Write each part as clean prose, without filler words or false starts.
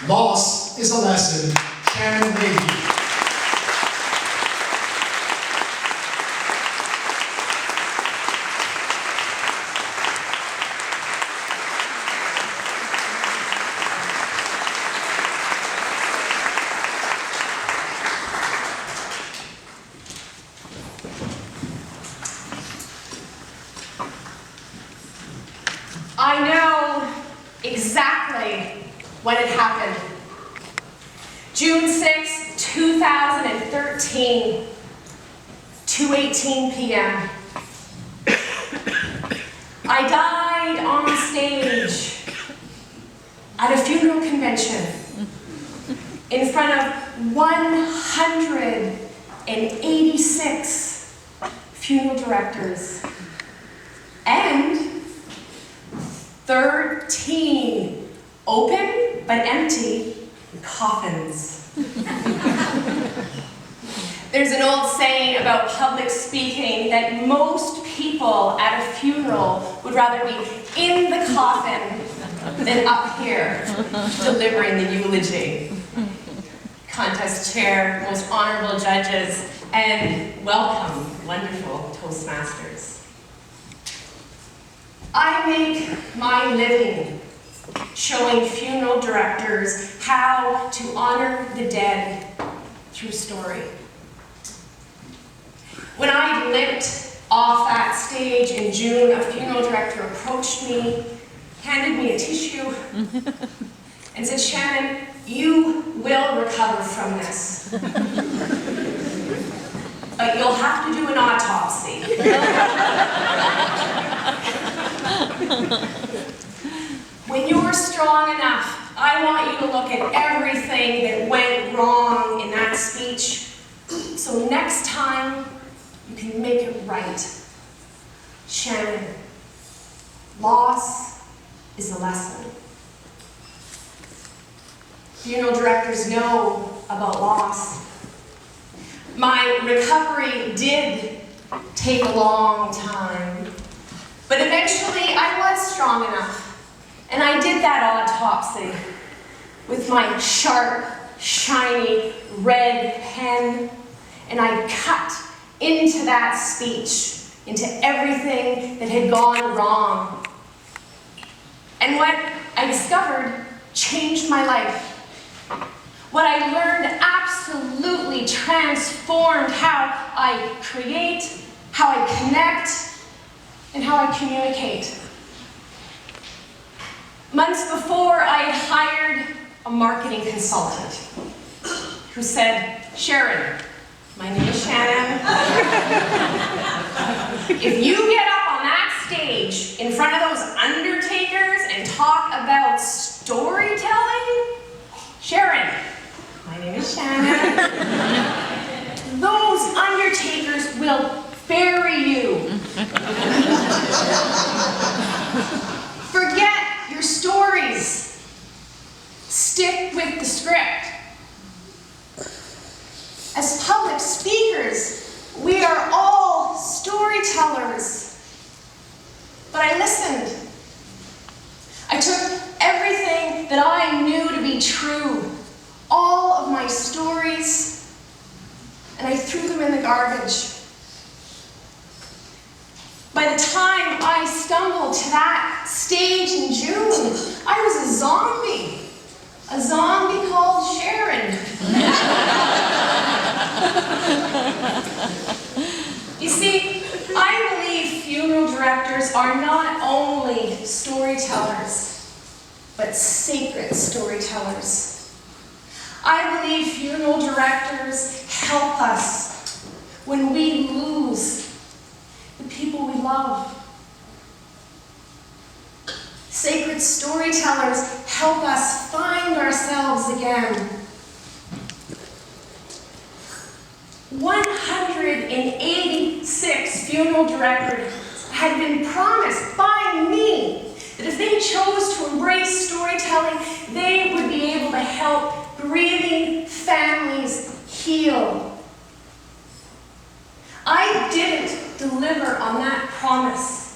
Loss is a Lesson, Shannon Leahy. I know exactly when it happened. June 6, 2013, 2:18 p.m. I died on stage at a funeral convention in front of 186 funeral directors and 13 open but empty coffins. There's an old saying about public speaking that most people at a funeral would rather be in the coffin than up here delivering the eulogy. Contest chair, most honorable judges, and welcome, wonderful Toastmasters. I make my living showing funeral directors how to honor the dead through story. When I limped off that stage in June, a funeral director approached me, handed me a tissue, and said, "Shannon, you will recover from this. But you'll have to do an autopsy." When you're strong enough, I want you to look at everything that went wrong in that speech, so next time you can make it right. Shannon, loss is a lesson. Funeral directors know about loss. My recovery did take a long time, but eventually I was strong enough. And I did that autopsy with my sharp, shiny, red pen, and I cut into that speech, into everything that had gone wrong. And what I discovered changed my life. What I learned absolutely transformed how I create, how I connect, and how I communicate. Months before, I had hired a marketing consultant who said, "Sharon, my name is Shannon. If you get up on that stage in front of those undertakers and talk about storytelling, Sharon, my name is Shannon, those undertakers will bury you. Forget your stories. Stick with the script." As public speakers, we are all storytellers. But I listened. I took everything that I knew to be true, all of my stories, and I threw them in the garbage. By the time I stumbled to that stage in June, I was a zombie called Sharon. You see, I believe funeral directors are not only storytellers, but sacred storytellers. I believe funeral directors help us when we lose the people we love. Sacred storytellers help us find ourselves again. 186 funeral directors had been promised by me that if they chose to embrace storytelling, they would be able to help grieving families heal. I didn't deliver on that promise.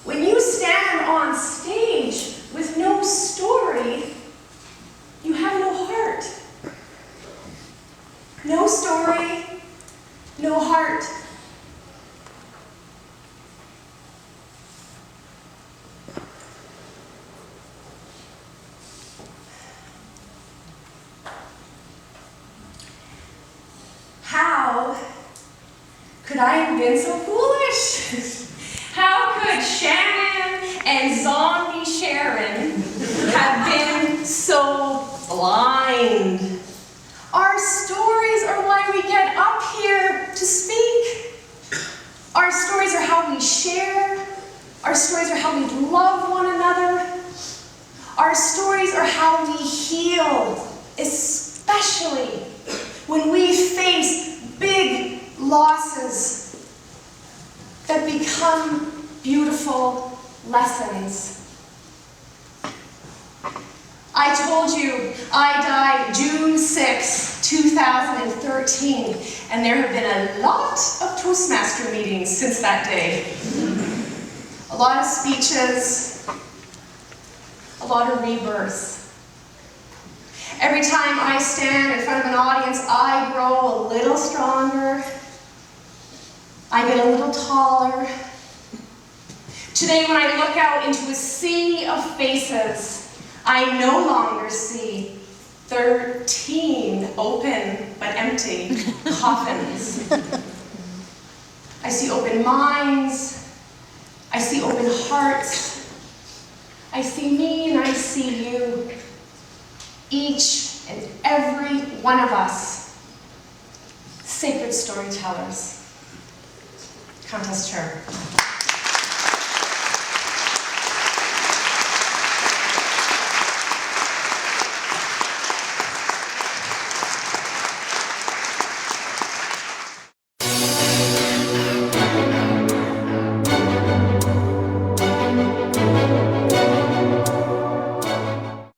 When you stand on stage with no could I have been so foolish? How could Shannon and Zombie Sharon have been so blind? Our stories are why we get up here to speak. Our stories are how we share. Our stories are how we love one another. Our stories are how we heal, especially when we face big losses that become beautiful lessons. I told you I died June 6, 2013, and there have been a lot of Toastmaster meetings since that day. A lot of speeches, a lot of rebirths. Every time I stand in front of an audience, I grow a little stronger. I get a little taller. Today, when I look out into a sea of faces, I no longer see 13 open but empty coffins. I see open minds. I see open hearts. I see me and I see you. Each and every one of us, sacred storytellers. Contest chair.